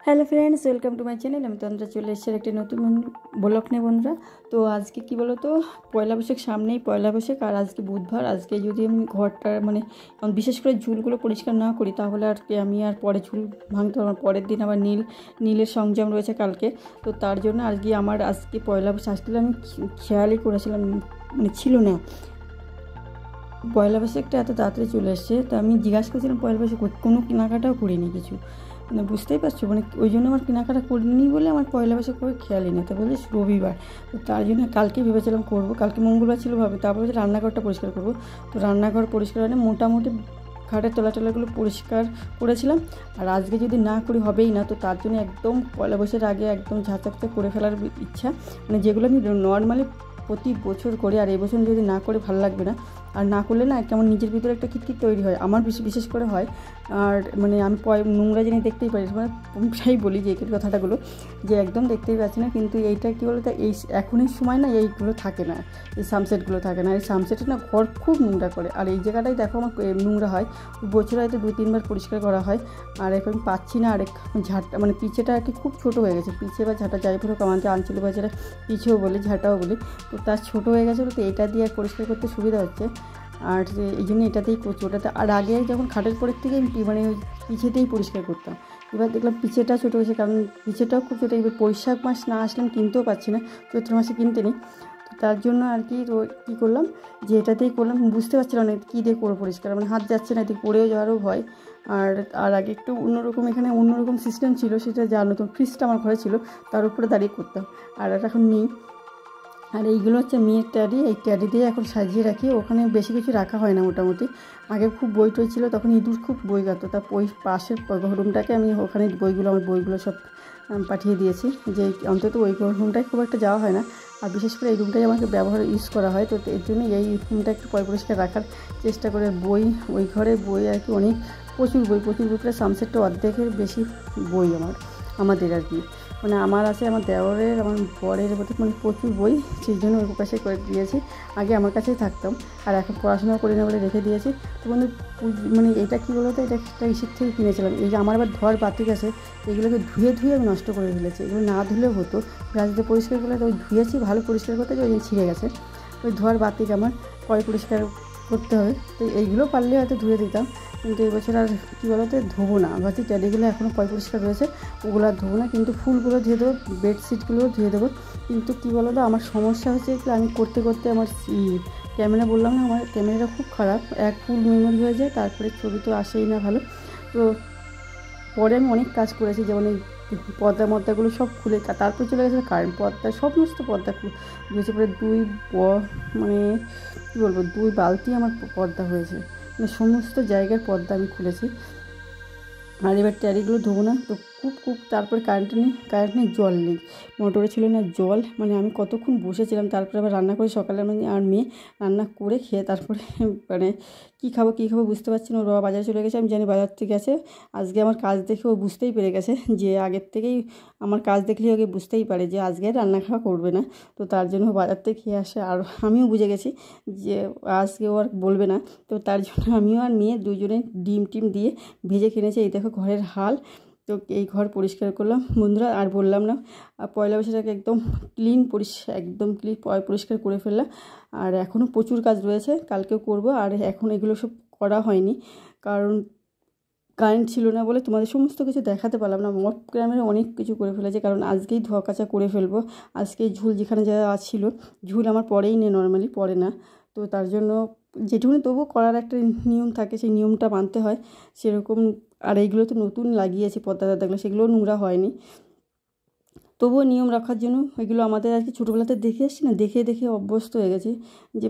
Hello friends, welcome to my channel. আমি তন্দ্রা চলে এসেছি একটি নতুন ব্লগ নিয়ে বন্ধুরা। তো আজকে কি বলো তো, পয়লা বৈশাখ সামনেই, পয়লা বৈশাখ আর আজকে বুধবার। আজকে যদি আমি ঘরটা বিশেষ করে ঝুলগুলো পরিষ্কার না করি তাহলে আর কি আমি আর পরে ঝুল ভাঙতে পারবো। পরের দিন আবার নীলের সংযম রয়েছে কালকে। তো তার জন্য আজকে পয়লা বৈশাখ আসলে আমি খেয়ালই করেছিলাম, ছিল না পয়লা বৈশাখটা এত তাড়াতাড়ি চলে এসছে। তো আমি জিজ্ঞাসা করছিলাম পয়লা বৈশাখ কোনো কেনাকাটাও করিনি কিছু, বুঝতেই পারছো, ওই জন্য আমার কেনাকাটা করিনি বলে আমার পয়লা বৈশাখ করে খেয়ালই নেই। তা বলে রবিবার, তো তার জন্য কালকে ভেবেছিলাম করবো, কালকে মঙ্গলবার ছিল তারপরে রান্নাঘরটা পরিষ্কার করবো। তো রান্নাঘর পরিষ্কার মানে মোটামুটি খাটের তলাগুলো পরিষ্কার করেছিলাম। আর আজকে যদি না করি হবেই না, তো তার জন্য একদম পয়লা বৈশাখের আগে একদম ঝাঁচাপচা করে ফেলার ইচ্ছা, যেগুলো আমি নর্মালি প্রতি বছর করি। আর এবছর যদি না করে ভালো লাগবে না, আর না করলে না কেমন নিজের ভিতরে একটা খিটখিট তৈরি হয়, আমার বিশেষ করে হয়। আর আমি নোংরা জিনিস দেখতেই পারি, প্রায় বলি যে এই কথাটাগুলো, যে একদম দেখতেই পাচ্ছি না। কিন্তু এইটা কী বলতো, এখনই সময় না এইগুলো থাকে না, এই সানসেটগুলো থাকে না। এই সানসেটে না ঘর খুব নোংরা করে। আর এই জায়গাটাই দেখো আমার নোংরা হয়, বছরে হয়তো 2-3 বার পরিষ্কার করা হয়। আর এখন পাচ্ছি না। আর ঝাঁটা পিছেটা আর কি খুব ছোটো হয়ে গেছে, পিছে বা ঝাঁটা যাই পুরো কামাতে আঞ্চলিক বাজারে পিছেও বলি, ঝাঁটাও বলি। তো তার ছোটো হয়ে গেছে, তো এটা দিয়ে পরিষ্কার করতে সুবিধা হচ্ছে। আর এই জন্য এটাতেই করছি, ওটাতে। আর আগে যখন খাটের পরের থেকে পিছেতেই পরিষ্কার করতাম। এবার দেখলাম পিছেটা ছোটো হয়েছে, কারণ পিছেটাও খুব ছোটো। এবার বৈশাখ মাস না আসলে কিনতেও পারছি না, চৈত্র মাসে কিনতে নেই। তো তার জন্য আর কি কী করলাম, যে এটাতেই করলাম। বুঝতে পারছিলাম না কী দিয়ে করবো পরিষ্কার, হাত যাচ্ছে না, এদিকে পড়েও যাওয়ারও ভয়। আর আগে একটু অন্যরকম, এখানে অন্যরকম সিস্টেম ছিল, সেটা জানো তো, ফ্রিজটা আমার ঘরে ছিল, তার উপরে দাঁড়িয়ে করতাম। আর এখন নেই। আর এইগুলো হচ্ছে মেয়ের ট্যাডি, এই ট্যাডি দিয়ে এখন সাজিয়ে রাখি। ওখানে বেশি কিছু রাখা হয় না মোটামুটি। আগে খুব বই টই ছিল, তখন ইঁদুর খুব বই গাতো, তা ওই পাশের রুমটাকে আমি ওখানে আমার বইগুলো সব পাঠিয়ে দিয়েছি, যে অন্তত ওই রুমটায় খুব একটা যাওয়া হয় না। আর বিশেষ করে এই রুমটাই আমাকে ইউজ করা হয়। তো এর জন্য এই রুমটা একটু পরিষ্কার রাখার চেষ্টা করে। ওই ঘরে বই আর কি অনেক, প্রচুর বই প্রায় সানসেটটা অর্ধেকের বেশি বই আমাদের আর কি, আমার আছে, আমার দেওরের, আমার বরের মধ্যে প্রচুর বই, সেই জন্য ওই পাশে করে দিয়েছি। আগে আমার কাছেই থাকতাম, আর এখন পড়াশোনা করি না বলে রেখে দিয়েছি। তো এটা কী বলতো, এটা একটা ইসের থেকে কিনেছিলাম। এই যে আমার আবার ধোয়ার বাতিক আছে, এগুলোকে ধুয়ে আমি নষ্ট করে ফেলেছি। এগুলো না ধুলেও হতো, ব্রাশ দিয়ে পরিষ্কার করলে তো ওই ধুয়েছি, ভালো পরিষ্কার করতে ওই ছিঁড়ে গেছে। ওই ধোয়ার বাতিক আমার পরিষ্কার করতে হবে। তো এইগুলো পারলে হয়তো ধুয়ে দিতাম, কিন্তু এবছর আর কী বলতো ধোবো না। ভাবছি ট্যাডিগুলো এখনও পরিষ্কার রয়েছে, ওগুলো আর ধোবো না, কিন্তু ফুলগুলো ধুয়ে দেবো, বেডশিটগুলোও ধুয়ে দেবো। কিন্তু কী বলতো, আমার সমস্যা হচ্ছে কি, আমি করতে আমার ক্যামেরা, বললাম না আমার ক্যামেরাটা খুব খারাপ, এক ফুল মেমোরি হয়ে যায়, তারপরে ছবি তো আসেই না ভালো। তো পরে আমি অনেক কাজ করেছি, যেমন এই পর্দাগুলো সব খুলে, তারপরে চলে গেছে কারেন্ট, সমস্ত পর্দা ধুয়েছে। পরে কী বলবো, 2 বালতি আমার পর্দা হয়েছে, সমস্ত জায়গার পর্দা আমি খুলেছি। আর এবার ট্যারিগুলো ধোবো না, তো খুব তারপরে কারেন্ট নেই, জল নেই, মোটরে ছিল না জল। আমি কতক্ষণ বসেছিলাম, তারপরে আবার রান্না করে সকালে আর মেয়ে রান্না করে খেয়ে তারপরে কী খাবো বুঝতে পারছি না। ওর বাবা বাজারে চলে গেছে, আমি জানি বাজার থেকে গেছে। আজকে আমার কাজ দেখে ও বুঝতেই পেরে গেছে, যে আগের থেকেই আমার কাজ দেখলে ওকে বুঝতেই পারে যে আজকে রান্না খাওয়া করবে না। তো তার জন্য বাজার থেকে খেয়ে আসে, আর আমিও বুঝে গেছি যে আজকে ও আর বলবে না। তো তার জন্য আমিও আর মেয়ে দুজনে ডিম দিয়ে ভেজে কিনেছি। এই দেখো ঘরের হাল। তো এই ঘর পরিষ্কার করলাম বন্ধুরা, আর বললাম না, পয়লা বৈশাখে একদম পরিষ্কার করে ফেললাম। আর এখনও প্রচুর কাজ রয়েছে, কালকেও করব। আর এখন এগুলো সব করা হয়নি, কারণ কারেন্ট ছিল না বলে তোমাদের সমস্ত কিছু দেখাতে পারলাম না। মোট গ্রামের অনেক কিছু করে ফেলেছে, কারণ আজকেই ধোয়া কাচা করে ফেলবো। আজকেই ঝুল যেখানে যা ছিল, ঝুল আমার পরেই নেই, নর্মালি পরে না। তো তার জন্য যেটুকুনি তবু করার একটা নিয়ম থাকে, সেই নিয়মটা মানতে হয় সেরকম। আর এইগুলো তো নতুন লাগিয়েছি পর্দাগুলো, সেগুলোও নোংরা হয়নি, তবুও নিয়ম রাখার জন্য। এগুলো আমাদের আর কি ছোটোবেলাতে দেখে এসছি না, দেখে অভ্যস্ত হয়ে গেছে, যে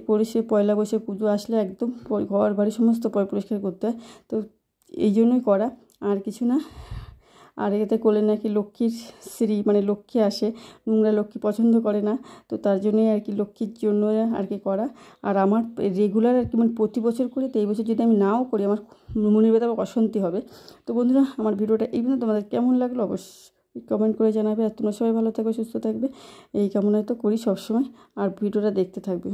পয়লা বৈশাখ পুজো আসলে একদম ঘর বাড়ি সমস্ত পরিষ্কার করতে হয়। তো এই জন্যই করা, আর কিছু না। আর এতে করলে নাকি লক্ষ্মীর লক্ষ্মী আসে, নোংরা লক্ষ্মী পছন্দ করে না। তো তার জন্যই আর কি লক্ষ্মীর জন্য আর কি করা। আর আমার রেগুলার আর কি প্রতি বছর করি, তো এই বছর যদি আমি নাও করি আমার মনের ভেতরে অশান্তি হবে। তো বন্ধুরা, আমার ভিডিওটা এই জন্য তোমাদের কেমন লাগলো অবশ্যই কমেন্ট করে জানাবে। আর তোমরা সবাই ভালো থাকবে, সুস্থ থাকবে, এই কামনায় তো করি সবসময়। আর ভিডিওটা দেখতে থাকবে।